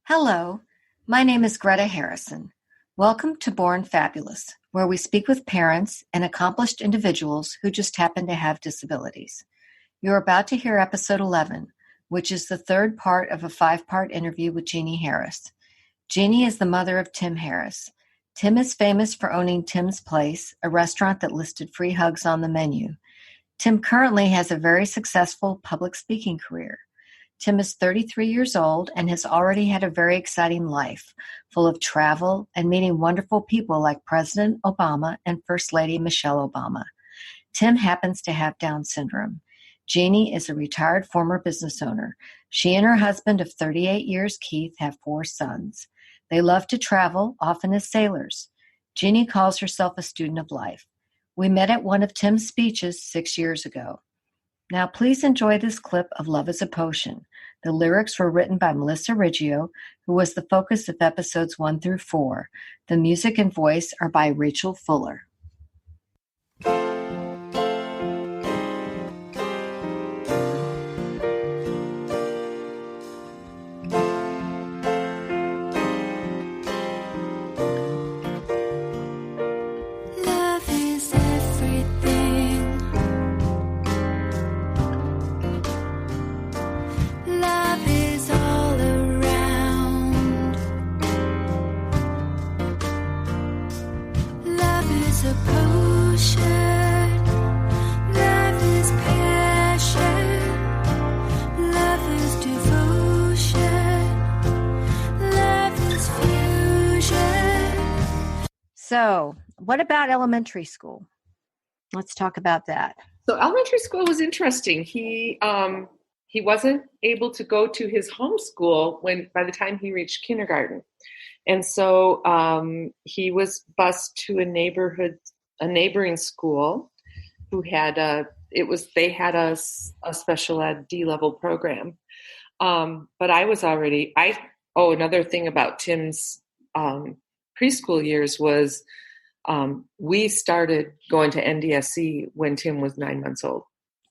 Hello, my name is Greta Harrison. Welcome to Born Fabulous, where we speak with parents and accomplished individuals who just happen to have disabilities. You're about to hear episode 11, which is the third part of a 5-part interview with Jeannie Harris. Jeannie is the mother of Tim Harris. Tim is famous for owning Tim's Place, a restaurant that listed free hugs on the menu. Tim currently has a very successful public speaking career. Tim is 33 years old and has already had a very exciting life, full of travel and meeting wonderful people like President Obama and First Lady Michelle Obama. Tim happens to have Down syndrome. Jeannie is a retired former business owner. She and her husband of 38 years, Keith, have 4 sons. They love to travel, often as sailors. Jeannie calls herself a student of life. We met at one of Tim's speeches 6 years ago. Now, please enjoy this clip of Love is a Potion. The lyrics were written by Melissa Riggio, who was the focus of episodes 1 through 4. The music and voice are by Rachel Fuller. So, what about elementary school? Let's talk about that. So elementary school was interesting. He wasn't able to go to his home school by the time he reached kindergarten. And so he was bused to a neighboring school who had a special ed D-level program. But I was another thing about Tim's preschool years was we started going to NDSC when Tim was 9 months old.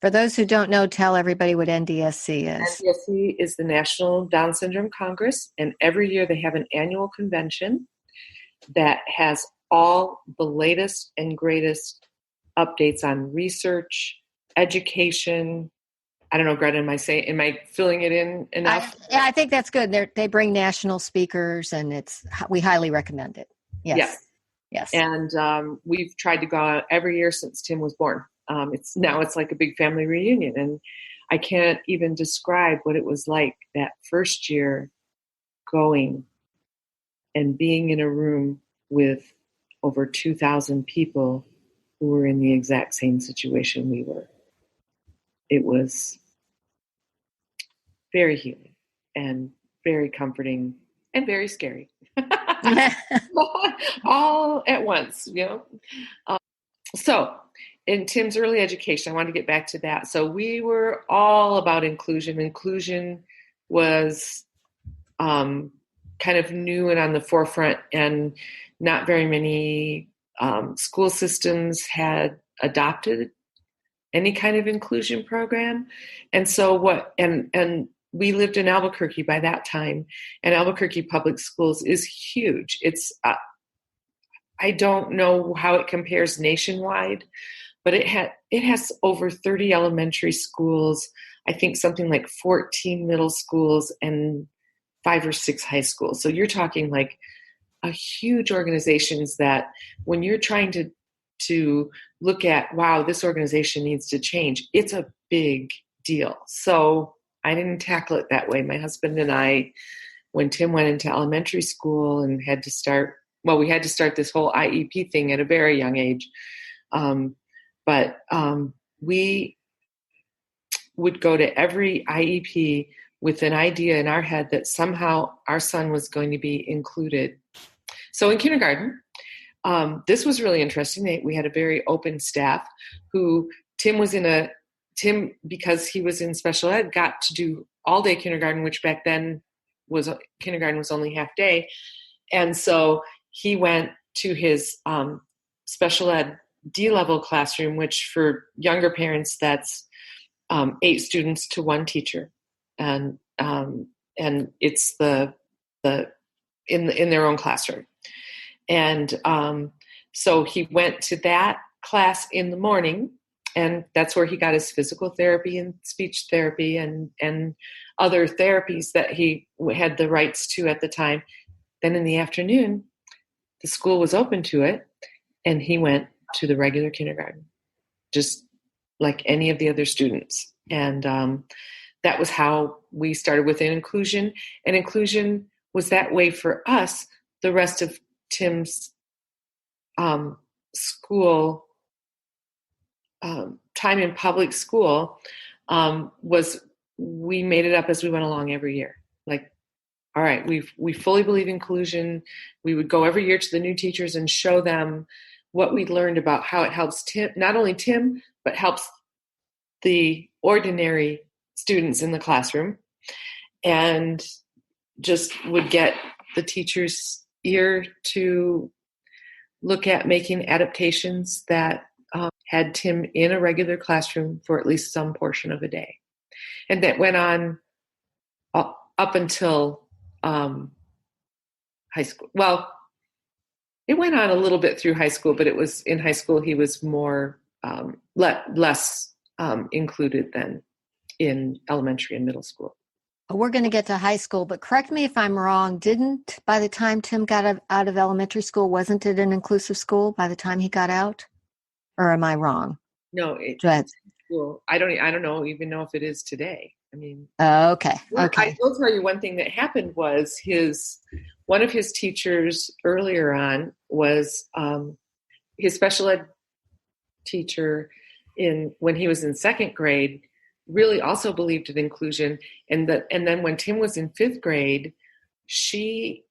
For those who don't know, tell everybody what NDSC is. NDSC is the National Down Syndrome Congress, and every year they have an annual convention that has all the latest and greatest updates on research, education. I don't know, Greta, am I filling it in enough? I think that's good. They bring national speakers, and we highly recommend it. Yes. And we've tried to go out every year since Tim was born. It's like a big family reunion, and I can't even describe what it was like that first year going and being in a room with over 2,000 people who were in the exact same situation we were. It was very healing and very comforting and very scary. All at once, So in Tim's early education, I want to get back to that. So we were all about inclusion. Inclusion was kind of new and on the forefront, and not very many school systems had adopted any kind of inclusion program. And so and we lived in Albuquerque by that time, and Albuquerque Public Schools is huge. It's, I don't know how it compares nationwide, but it has over 30 elementary schools, I think something like 14 middle schools and 5 or 6 high schools. So you're talking like a huge organizations that when you're trying to look at, wow, this organization needs to change, it's a big deal. So I didn't tackle it that way. My husband and I, when Tim went into elementary school and we had to start this whole IEP thing at a very young age. But we would go to every IEP with an idea in our head that somehow our son was going to be included. So in kindergarten, this was really interesting. We had a very open staff who Tim, because he was in special ed, got to do all day kindergarten, which back then kindergarten was only half day. And so he went to his special ed D-level classroom, which for younger parents, that's 8 students to 1 teacher. And it's the in their own classroom. And so he went to that class in the morning, and that's where he got his physical therapy and speech therapy and other therapies that he had the rights to at the time. Then in the afternoon, the school was open to it, and he went to the regular kindergarten, just like any of the other students. And that was how we started with inclusion. And inclusion was that way for us. The rest of Tim's school time in public school was, we made it up as we went along every year. Like, all right, we fully believe inclusion. We would go every year to the new teachers and show them what we'd learned about how it helps Tim, not only Tim, but helps the ordinary students in the classroom, and just would get the teacher's ear to look at making adaptations that had Tim in a regular classroom for at least some portion of a day. And that went on up until high school. Well, it went on a little bit through high school, but it was in high school he was more less included than in elementary and middle school. We're going to get to high school, but correct me if I'm wrong. Didn't, by the time Tim got out of elementary school, wasn't it an inclusive school by the time he got out? Or am I wrong? No, well, I don't even know if it is today. I mean, okay. I will tell you one thing that happened was one of his teachers earlier on was his special ed teacher when he was in second grade. Really also believed in inclusion, and then when Tim was in fifth grade, she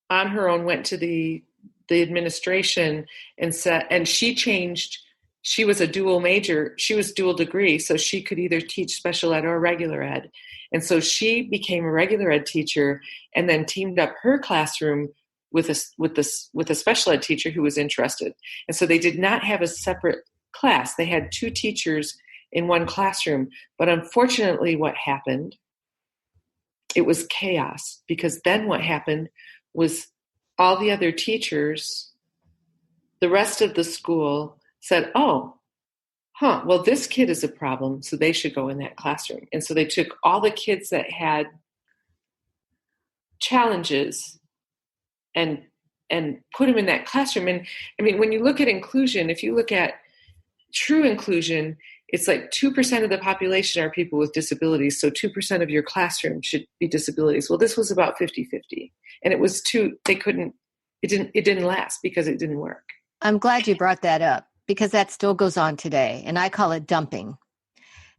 on her own went to the administration and said, and she changed. She was a dual major. She was dual degree, so she could either teach special ed or regular ed. And so she became a regular ed teacher, and then teamed up her classroom with a special ed teacher who was interested. And so they did not have a separate class. They had two teachers in one classroom. But unfortunately, what happened, it was chaos, because then what happened was all the other teachers, the rest of the school said, well, this kid is a problem, so they should go in that classroom. And so they took all the kids that had challenges and put them in that classroom. And I mean, when you look at inclusion, if you look at true inclusion, it's like 2% of the population are people with disabilities. So 2% of your classroom should be disabilities. Well, this was about 50-50. And it was it didn't last because it didn't work. I'm glad you brought that up, because that still goes on today. And I call it dumping.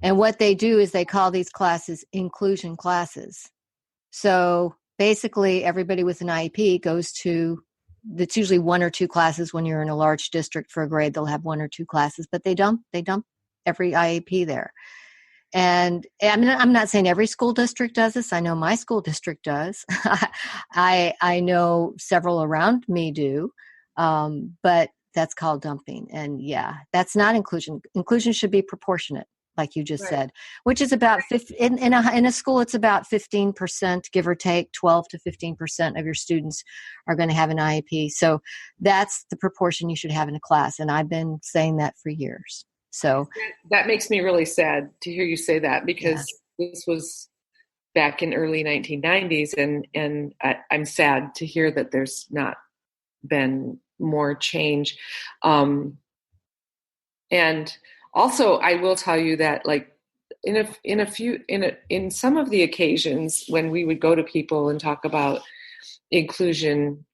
And what they do is they call these classes inclusion classes. So basically everybody with an IEP goes to, it's usually one or two classes. When you're in a large district for a grade, they'll have one or two classes, but they dump every IEP there. And I mean, I'm not saying every school district does this. I know my school district does. I know several around me do, but that's called dumping. And yeah, that's not inclusion. Inclusion should be proportionate, like you just said, which is about in a school, it's about 15%, give or take. 12 to 15% of your students are going to have an IEP. So that's the proportion you should have in a class. And I've been saying that for years. So that makes me really sad to hear you say that, because this was back in early 1990s, and I'm sad to hear that there's not been more change. And also, I will tell you that, like, in some of the occasions when we would go to people and talk about inclusion,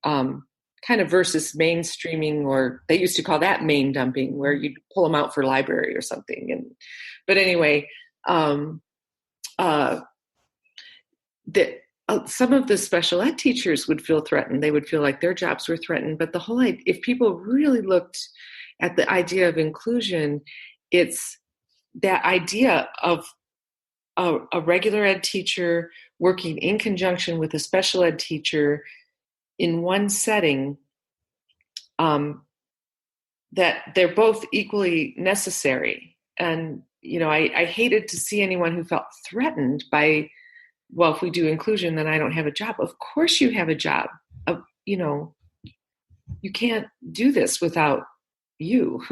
kind of versus mainstreaming, or they used to call that main dumping, where you'd pull them out for library or something. But anyway, some of the special ed teachers would feel threatened. They would feel like their jobs were threatened. But the whole idea, if people really looked at the idea of inclusion, it's that idea of a regular ed teacher working in conjunction with a special ed teacher in one setting, that they're both equally necessary. And, I hated to see anyone who felt threatened by well, if we do inclusion, then I don't have a job. Of course you have a job. You know, you can't do this without you,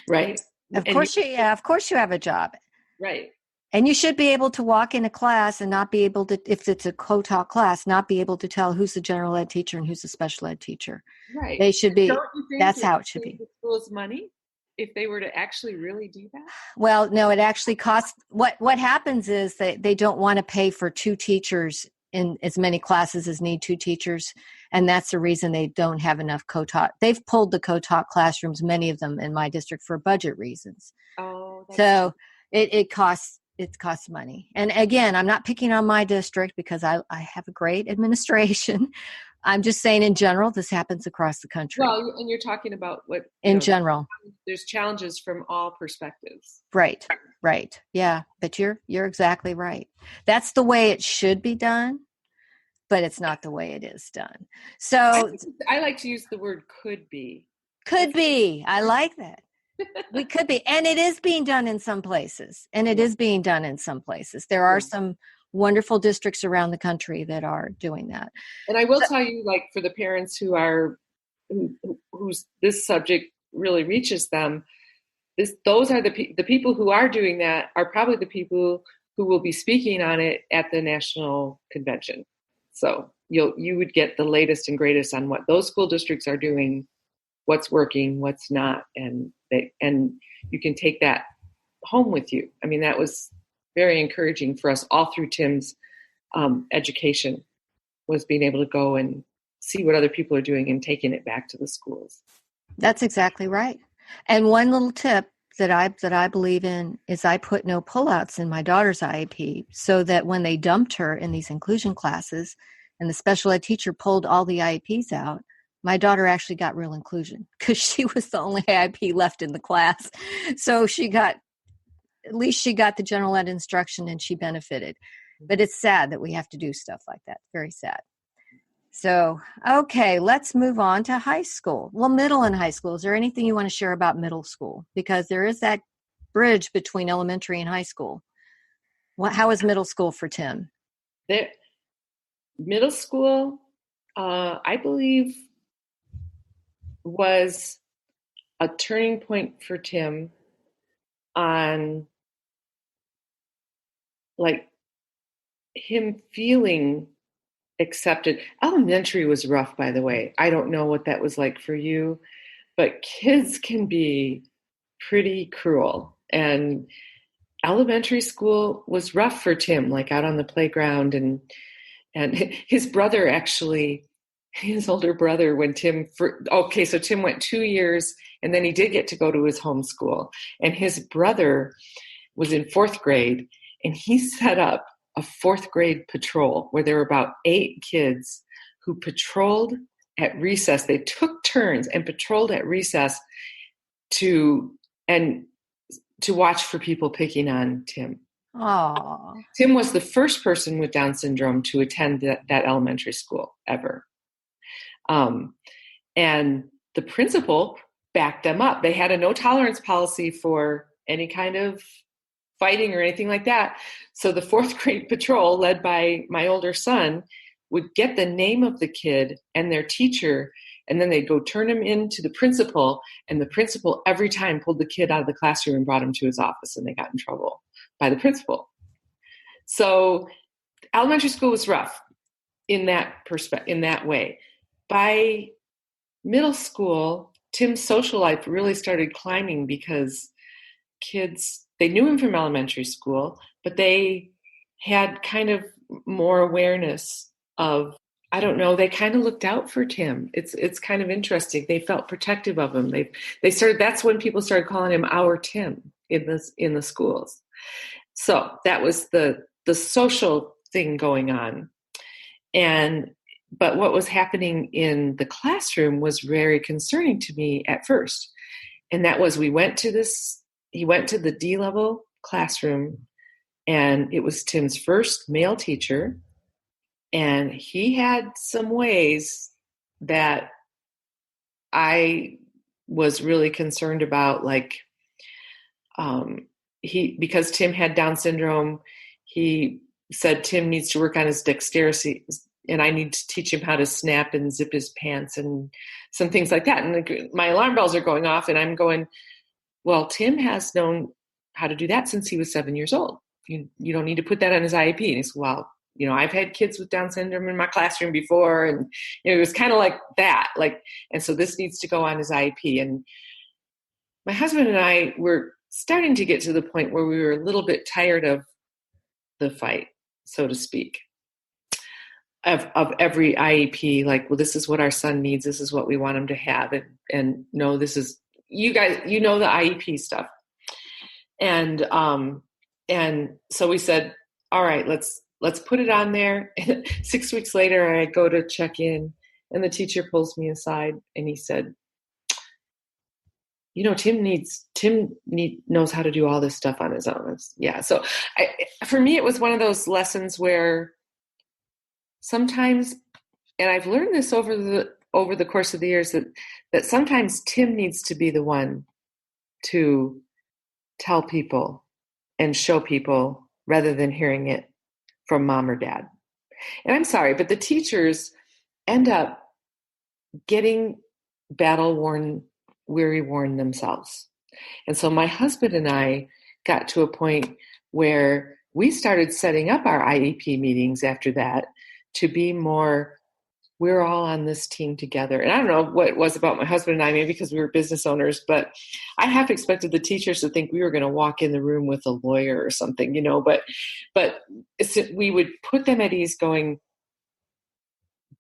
right? Of course you have a job. Right. And you should be able to walk in a class and not be able to, if it's a co-taught class, not be able to tell who's the general ed teacher and who's the special ed teacher. Right. They should be, Don't you think that's how it should be. The school's money if they were to actually really do that? Well, no, it actually costs, what happens is that they don't want to pay for 2 teachers in as many classes as need 2 teachers. And that's the reason they don't have enough co-taught. They've pulled the co-taught classrooms, many of them in my district, for budget reasons. Oh, so it costs money. And again, I'm not picking on my district because I have a great administration. I'm just saying in general, this happens across the country. Well, and you're talking about what in general. There's challenges from all perspectives. Right. Yeah, but you're exactly right. That's the way it should be done, but it's not the way it is done. So I like to use the word could be. Could be. I like that. We could be. And it is being done in some places. There are some wonderful districts around the country that are doing that. And I will tell you, like, for the parents whose this subject really reaches them, those are the people who are doing that are probably the people who will be speaking on it at the national convention. So you would get the latest and greatest on what those school districts are doing, what's working, what's not, and you can take that home with you. I mean, that was very encouraging for us all through Tim's education, was being able to go and see what other people are doing and taking it back to the schools. That's exactly right. And one little tip that I believe in is I put no pullouts in my daughter's IEP so that when they dumped her in these inclusion classes and the special ed teacher pulled all the IEPs out, my daughter actually got real inclusion because she was the only IEP left in the class. So at least she got the general ed instruction and she benefited. But it's sad that we have to do stuff like that. Very sad. So, okay, let's move on to high school. Well, middle and high school. Is there anything you want to share about middle school? Because there is that bridge between elementary and high school. How is middle school for Tim? Middle school, I believe, was a turning point for Tim on, like, him feeling accepted. Elementary was rough, by the way. I don't know what that was like for you, but kids can be pretty cruel. And elementary school was rough for Tim, like out on the playground. And his brother, actually, his older brother, when so Tim went 2 years and then he did get to go to his home school. And his brother was in 4th grade and he set up a 4th grade patrol where there were about 8 kids who patrolled at recess. They took turns and patrolled at recess to watch for people picking on Tim. Aww. Tim was the first person with Down syndrome to attend that elementary school ever. And the principal backed them up. They had a no tolerance policy for any kind of fighting or anything like that. So the 4th grade patrol, led by my older son, would get the name of the kid and their teacher, and then they'd go turn him into the principal, and the principal every time pulled the kid out of the classroom and brought him to his office, and they got in trouble by the principal. So elementary school was rough in that way. By middle school, Tim's social life really started climbing because kids, they knew him from elementary school, but they had kind of more awareness of, I don't know, they kind of looked out for Tim. It's kind of interesting. They felt protective of him. That's when people started calling him our Tim in the schools. So that was the social thing going on. But what was happening in the classroom was very concerning to me at first. And that was, he went to the D-level classroom, and it was Tim's first male teacher. And he had some ways that I was really concerned about, like, because Tim had Down syndrome, he said Tim needs to work on his dexterity, and I need to teach him how to snap and zip his pants and some things like that. And my alarm bells are going off, and I'm going, well, Tim has known how to do that since he was 7 years old. You don't need to put that on his IEP. And he's, well, I've had kids with Down syndrome in my classroom before. And it was kind of like that. And so this needs to go on his IEP. And my husband and I were starting to get to the point where we were a little bit tired of the fight, so to speak, of every IEP. Like, well, this is what our son needs. This is what we want him to have. And no, this is, you guys, the IEP stuff. And so we said, all right, let's put it on there. And 6 weeks later, I go to check in, and the teacher pulls me aside, and he said, Tim knows how to do all this stuff on his own. Yeah. So for me, it was one of those lessons where sometimes, and I've learned this over the course of the years, that sometimes Tim needs to be the one to tell people and show people rather than hearing it from mom or dad. And I'm sorry, but the teachers end up getting battle-worn, weary-worn themselves. And so my husband and I got to a point where we started setting up our IEP meetings after that to be more, we're all on this team together. And I don't know what it was about my husband and I, maybe because we were business owners, but I half expected the teachers to think we were going to walk in the room with a lawyer or something, but we would put them at ease going,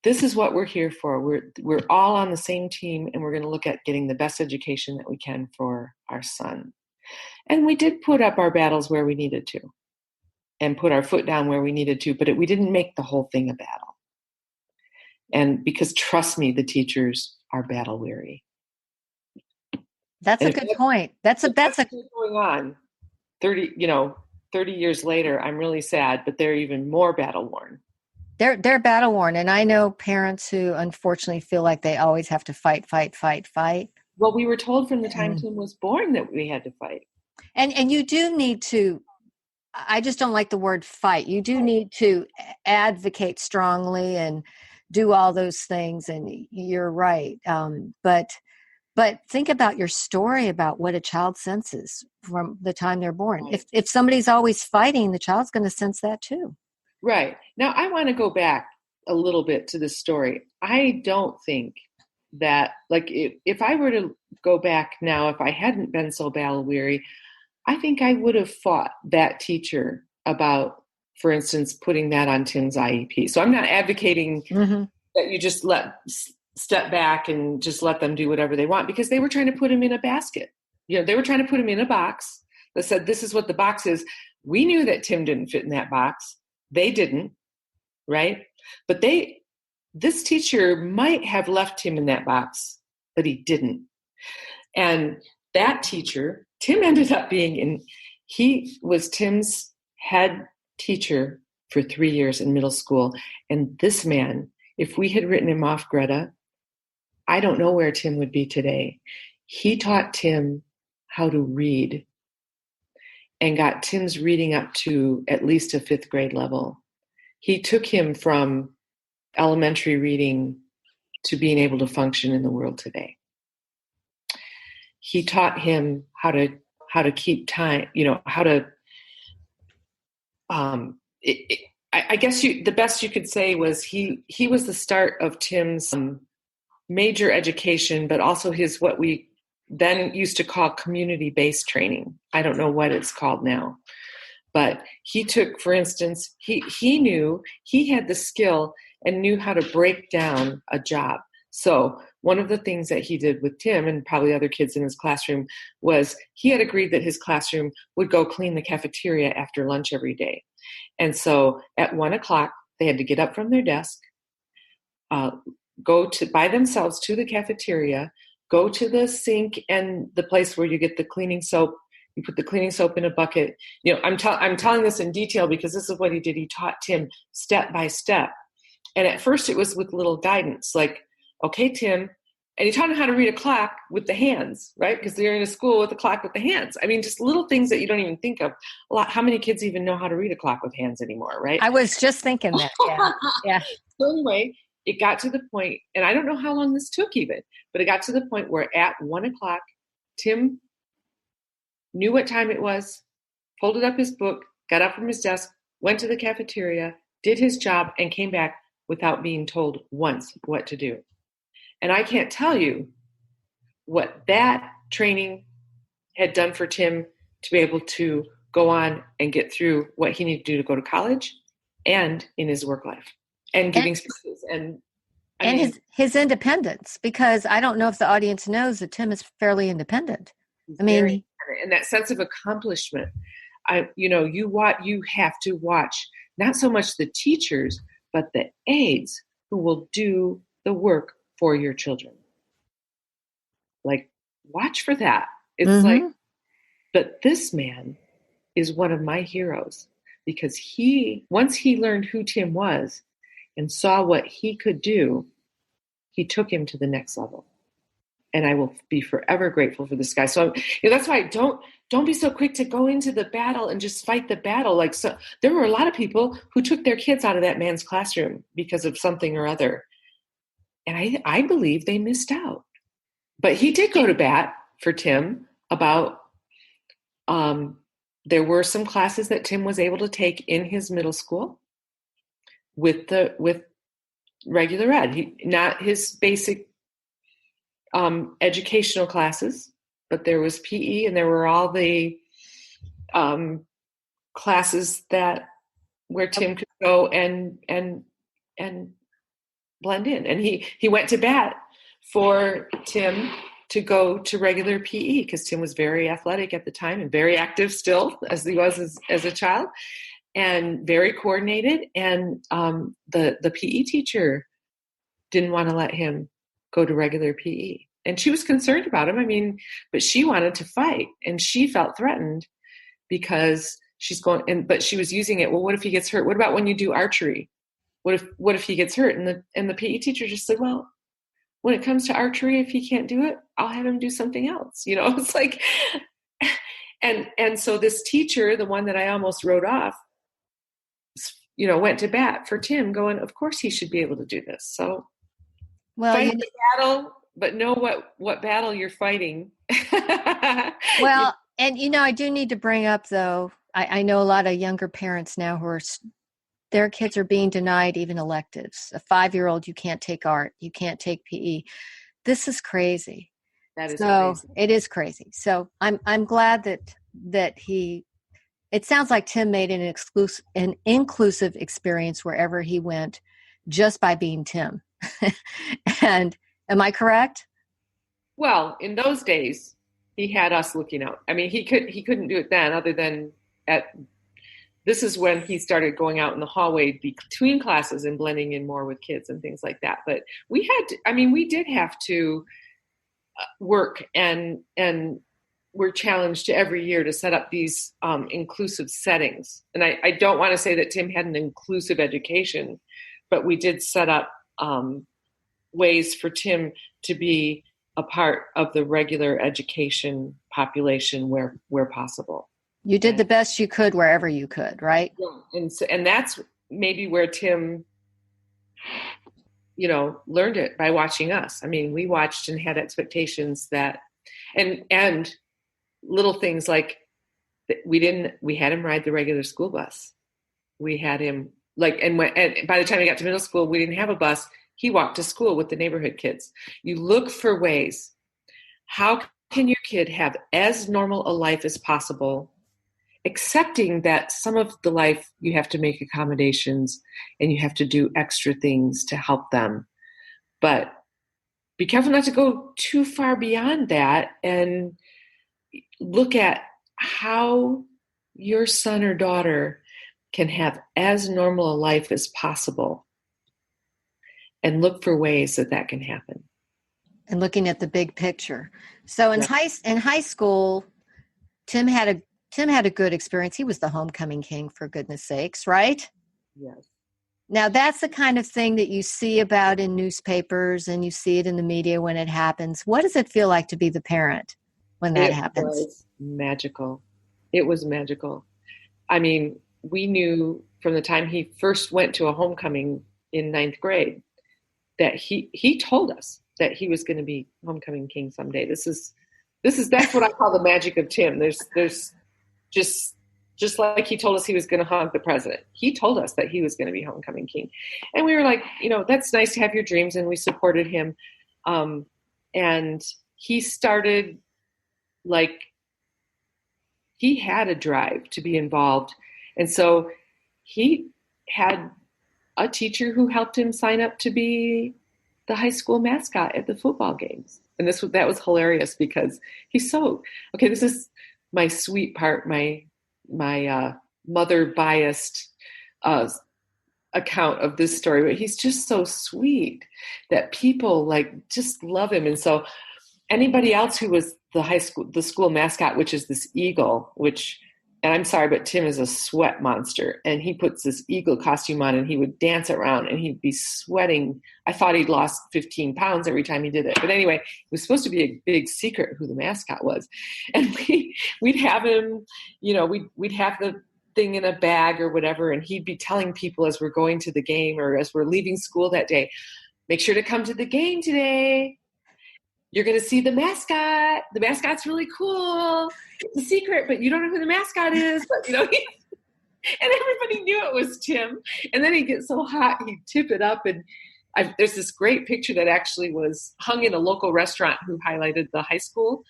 this is what we're here for. We're all on the same team, and we're going to look at getting the best education that we can for our son. And we did put up our battles where we needed to and put our foot down where we needed to, but we didn't make the whole thing a battle. And because, trust me, the teachers are battle weary. That's a good point. That's going on 30 years later. I'm really sad, but they're even more battle worn. They're battle worn. And I know parents who unfortunately feel like they always have to fight. Well, we were told from the time Tim was born that we had to fight. And you do need to, I just don't like the word fight. You do need to advocate strongly and do all those things. And you're right. But think about your story about what a child senses from the time they're born. Right. If somebody's always fighting, the child's going to sense that too. Right. Now, I want to go back a little bit to this story. I don't think that, if I were to go back now, if I hadn't been so battle weary, I think I would have fought that teacher about, for instance, putting that on Tim's IEP. So I'm not advocating that you just step back and just let them do whatever they want, because they were trying to put him in a basket. They were trying to put him in a box that said, this is what the box is. We knew that Tim didn't fit in that box. They didn't, right? But this teacher might have left him in that box, but he didn't. And that teacher, Tim ended up he was Tim's head teacher for 3 years in middle school. And this man, if we had written him off, Greta, I don't know where Tim would be today. He taught Tim how to read and got Tim's reading up to at least a 5th grade level. He took him from elementary reading to being able to function in the world today. He taught him how to keep time, how to, I guess the best you could say was he was the start of Tim's major education, but also his, what we then used to call community-based training. I don't know what it's called now, but he took, for instance, he knew he had the skill and knew how to break down a job. So one of the things that he did with Tim and probably other kids in his classroom was he had agreed that his classroom would go clean the cafeteria after lunch every day. And so at 1:00, they had to get up from their desk, go by themselves to the cafeteria, go to the sink and the place where you get the cleaning soap. You put the cleaning soap in a bucket. I'm telling this in detail because this is what he did. He taught Tim step by step. And at first it was with little guidance, like, okay, Tim, And he taught him how to read a clock with the hands, right? Because they're in a school with a clock with the hands. I mean, just little things that you don't even think of. How many kids even know how to read a clock with hands anymore, right? I was just thinking that. Yeah. Yeah. So anyway, it got to the point, and I don't know how long this took even, but it got to the point where at 1 o'clock, Tim knew what time it was, folded up his book, got up from his desk, went to the cafeteria, did his job, and came back without being told once what to do. And I can't tell you what that training had done for Tim to be able to go on and get through what he needed to do to go to college and in his work life and giving speeches. And his independence, because I don't know if the audience knows that Tim is fairly independent. And that sense of accomplishment, you have to watch not so much the teachers, but the aides who will do the work for your children. Like, watch for that. It's like, but this man is one of my heroes because once he learned who Tim was and saw what he could do, he took him to the next level. And I will be forever grateful for this guy. So that's why don't be so quick to go into the battle and just fight the battle. Like, so there were a lot of people who took their kids out of that man's classroom because of something or other. And I believe they missed out. But he did go to bat for Tim about, there were some classes that Tim was able to take in his middle school with regular ed. Not his basic educational classes, but there was PE and there were all the classes where Tim could go and blend in. And he went to bat for Tim to go to regular PE because Tim was very athletic at the time and very active still as he was as a child and very coordinated. And the PE teacher didn't want to let him go to regular PE. And she was concerned about him. I mean, but she wanted to fight and she felt threatened because but she was using it. Well, what if he gets hurt? What about when you do archery? What if he gets hurt? And the PE teacher just said, well, when it comes to archery, if he can't do it, I'll have him do something else. It's like, and so this teacher, the one that I almost wrote off, went to bat for Tim going, of course he should be able to do this. So fight the battle, but know what battle you're fighting. Well, and I do need to bring up though, I know a lot of younger parents now who their kids are being denied even electives. A 5-year-old, you can't take art, you can't take PE. This is crazy. That is crazy. It is crazy. So I'm glad that it sounds like Tim made an inclusive experience wherever he went just by being Tim. And am I correct? Well, in those days, he had us looking out. I mean, he couldn't do it then other than this is when he started going out in the hallway between classes and blending in more with kids and things like that. But we did have to work and we're challenged every year to set up these inclusive settings. And I don't want to say that Tim had an inclusive education, but we did set up ways for Tim to be a part of the regular education population where possible. You did the best you could wherever you could, right? Yeah. And that's maybe where Tim, learned it by watching us. I mean, we watched and had expectations that, and little things like we had him ride the regular school bus. We had him and by the time he got to middle school, we didn't have a bus. He walked to school with the neighborhood kids. You look for ways. How can your kid have as normal a life as possible, accepting that some of the life you have to make accommodations and you have to do extra things to help them. But be careful not to go too far beyond that and look at how your son or daughter can have as normal a life as possible and look for ways that can happen. And looking at the big picture. So in high school, Tim had a good experience. He was the homecoming king, for goodness sakes, right? Yes. Now, that's the kind of thing that you see about in newspapers and you see it in the media when it happens. What does it feel like to be the parent when that happens? It was magical. It was magical. I mean, we knew from the time he first went to a homecoming in ninth grade that he told us that he was going to be homecoming king someday. That's what I call the magic of Tim. There's just like he told us he was going to hug the president. He told us that he was going to be homecoming king. And we were like, that's nice to have your dreams. And we supported him. And he started, like, he had a drive to be involved. And so he had a teacher who helped him sign up to be the high school mascot at the football games. And that was hilarious because he's okay, this is my sweet part, my mother biased account of this story, but he's just so sweet that people like just love him. And so anybody else who was the school mascot, which is this eagle, and I'm sorry, but Tim is a sweat monster, and he puts this eagle costume on and he would dance around and he'd be sweating. I thought he'd lost 15 pounds every time he did it. But anyway, it was supposed to be a big secret who the mascot was. And we'd have him, we'd have the thing in a bag or whatever, and he'd be telling people as we're going to the game or as we're leaving school that day, make sure to come to the game today. You're going to see the mascot. The mascot's really cool. It's a secret, but you don't know who the mascot is. But, and everybody knew it was Tim. And then he'd get so hot, he'd tip it up. And there's this great picture that actually was hung in a local restaurant who highlighted the high school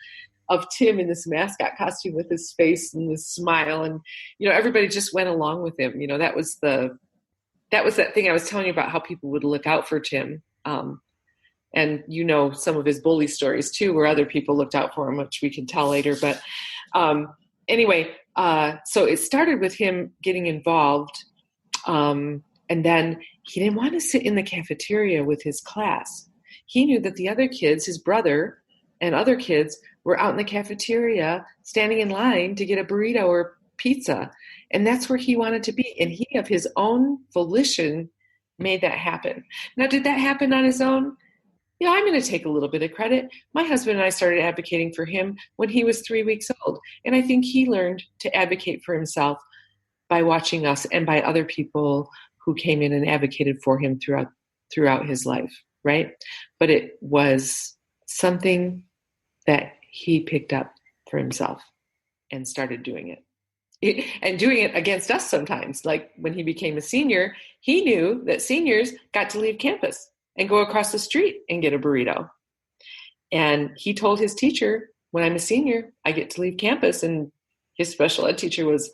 of Tim in this mascot costume with his face and this smile. And, everybody just went along with him. That was that thing I was telling you about, how people would look out for Tim. And some of his bully stories too, where other people looked out for him, which we can tell later. But anyway, so it started with him getting involved. And then he didn't want to sit in the cafeteria with his class. He knew that the other kids, his brother and other kids, were out in the cafeteria standing in line to get a burrito or pizza. And that's where he wanted to be. And he, of his own volition, made that happen. Now, did that happen on his own? I'm going to take a little bit of credit. My husband and I started advocating for him when he was 3 weeks old. And I think he learned to advocate for himself by watching us and by other people who came in and advocated for him throughout his life, right? But it was something that he picked up for himself and started doing it. And doing it against us sometimes. Like when he became a senior, he knew that seniors got to leave campus and go across the street and get a burrito. And he told his teacher, when I'm a senior, I get to leave campus. And his special ed teacher was,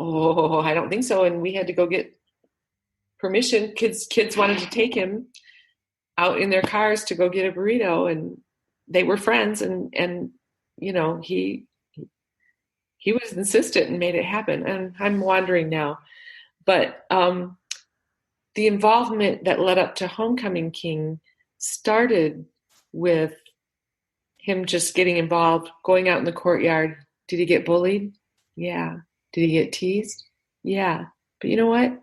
oh, I don't think so. And we had to go get permission. Kids wanted to take him out in their cars to go get a burrito. And they were friends. And he was insistent and made it happen. And I'm wandering now. But the involvement that led up to Homecoming King started with him just getting involved, going out in the courtyard. Did he get bullied? Yeah. Did he get teased? Yeah. But you know what?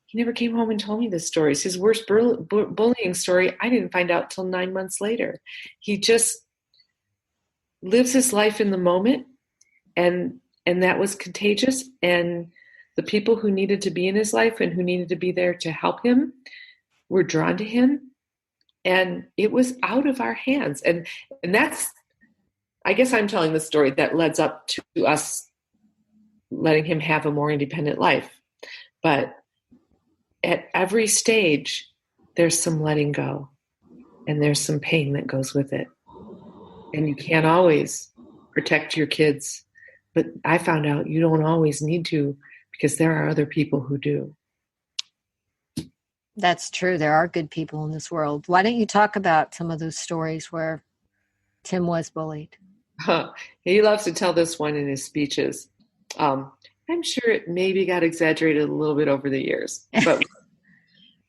He never came home and told me the stories. His worst bullying story, I didn't find out till 9 months later. He just lives his life in the moment, and that was contagious. And the people who needed to be in his life and who needed to be there to help him were drawn to him. And it was out of our hands. And that's, I guess I'm telling the story that leads up to us letting him have a more independent life. But at every stage, there's some letting go and there's some pain that goes with it. And you can't always protect your kids. But I found out you don't always need to, because there are other people who do. That's true. There are good people in this world. Why don't you talk about some of those stories where Tim was bullied? He loves to tell this one in his speeches. I'm sure it maybe got exaggerated a little bit over the years. But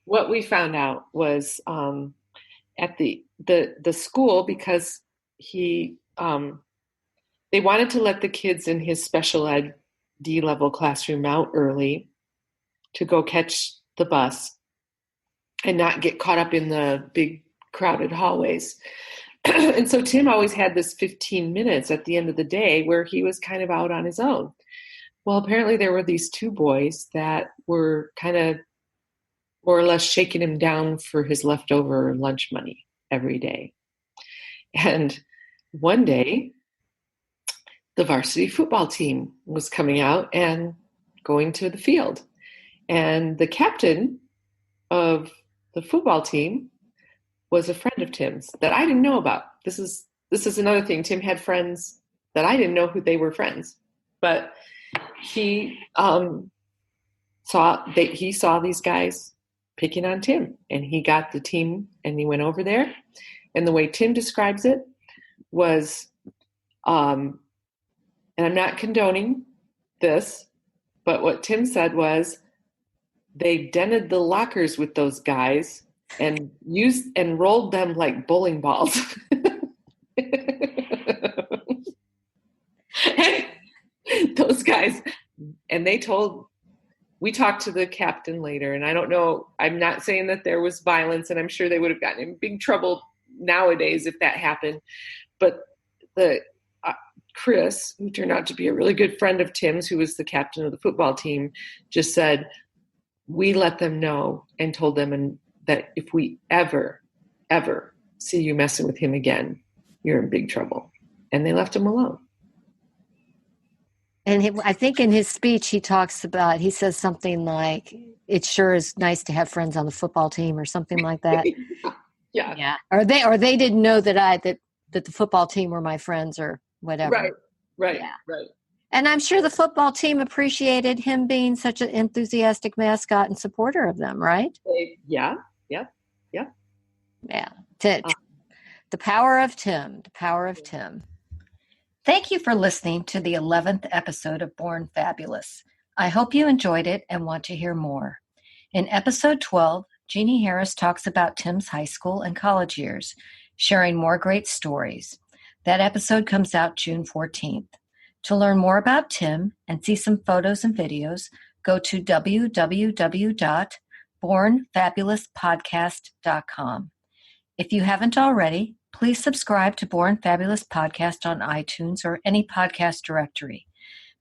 what we found out was at the school, because they wanted to let the kids in his special ed D-level classroom out early to go catch the bus and not get caught up in the big crowded hallways. And so Tim always had this 15 minutes at the end of the day where he was kind of out on his own. Well, apparently there were these two boys that were kind of more or less shaking him down for his leftover lunch money every day. And one day, the varsity football team was coming out and going to the field. And the captain of the football team was a friend of Tim's that I didn't know about. This is another thing. Tim had friends that I didn't know who they were friends. But he saw these guys picking on Tim, and he got the team and he went over there. And the way Tim describes it was, and I'm not condoning this, but what Tim said was they dented the lockers with those guys and used and rolled them like bowling balls. Those guys, and we talked to the captain later, and I don't know, I'm not saying that there was violence, and I'm sure they would have gotten in big trouble nowadays if that happened. But the Chris, who turned out to be a really good friend of Tim's, who was the captain of the football team, just said, we let them know and told them that if we ever see you messing with him again, you're in big trouble. And they left him alone. And I think in his speech, he says something like, it sure is nice to have friends on the football team or something like that. Yeah. Or they didn't know that the football team were my friends or whatever. Right. And I'm sure the football team appreciated him being such an enthusiastic mascot and supporter of them, right? Yeah. The power of Tim. Thank you for listening to the 11th episode of Born Fabulous. I hope you enjoyed it and want to hear more. In episode 12, Jeannie Harris talks about Tim's high school and college years, sharing more great stories. That episode comes out June 14th. To learn more about Tim and see some photos and videos, go to www.bornfabulouspodcast.com. If you haven't already, please subscribe to Born Fabulous Podcast on iTunes or any podcast directory.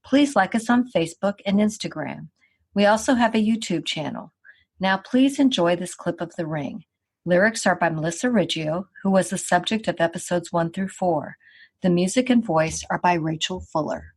Please like us on Facebook and Instagram. We also have a YouTube channel. Now please enjoy this clip of The Ring. Lyrics are by Melissa Riggio, who was the subject of episodes 1 through 4. The music and voice are by Rachel Fuller.